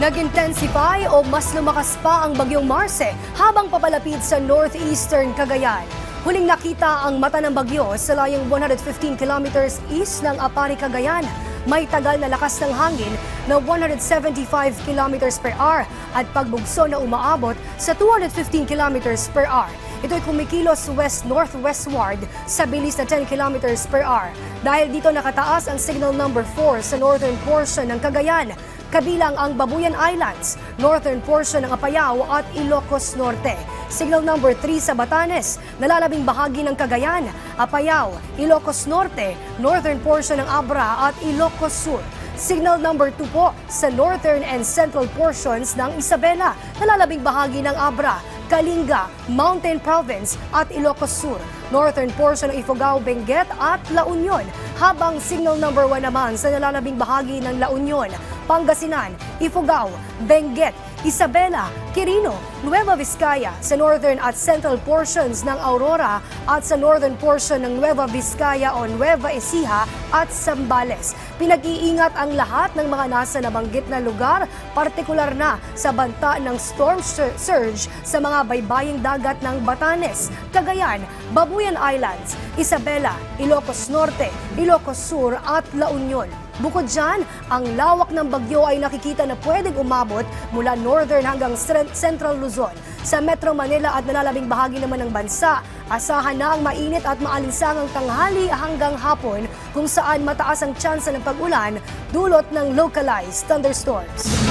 Nag-intensify o mas lumakas pa ang bagyong Marce habang papalapit sa northeastern Cagayan. Huling nakita ang mata ng bagyo sa layong 115 kilometers east ng Apari, Cagayan. May tagal na lakas ng hangin na 175 kilometers per hour at pagbugso na umaabot sa 215 kilometers per hour. Ito'y kumikilos west-northwestward sa bilis na 10 kilometers per hour. Dahil dito nakataas ang signal number 4 sa northern portion ng Cagayan, kabilang ang Babuyan Islands, northern portion ng Apayao at Ilocos Norte. Signal number 3 sa Batanes, nalalabing bahagi ng Cagayan, Apayao, Ilocos Norte, northern portion ng Abra at Ilocos Sur. Signal number 2 po sa northern and central portions ng Isabela, nalalabing bahagi ng Abra, Kalinga, Mountain Province at Ilocos Sur, northern portion ng Ifugao, Benguet at La Union, habang signal number 1 naman sa nalalabing bahagi ng La Union, Pangasinan, Ifugao, Benguet, Isabela, Quirino, Nueva Vizcaya sa northern at central portions ng Aurora at sa northern portion ng Nueva Vizcaya o Nueva Ecija at Zambales. Pinag-iingat ang lahat ng mga nasa nabanggit na lugar, partikular na sa banta ng storm surge sa mga baybaying dagat ng Batanes, Cagayan, Babuyan Islands, Isabela, Ilocos Norte, Ilocos Sur at La Union. Bukod dyan, ang lawak ng bagyo ay nakikita na pwedeng umabot mula northern hanggang central Luzon. Sa Metro Manila at nalalabing bahagi naman ng bansa, asahan na ang mainit at maalinsangang tanghali hanggang hapon kung saan mataas ang tsansa ng pag-ulan dulot ng localized thunderstorms.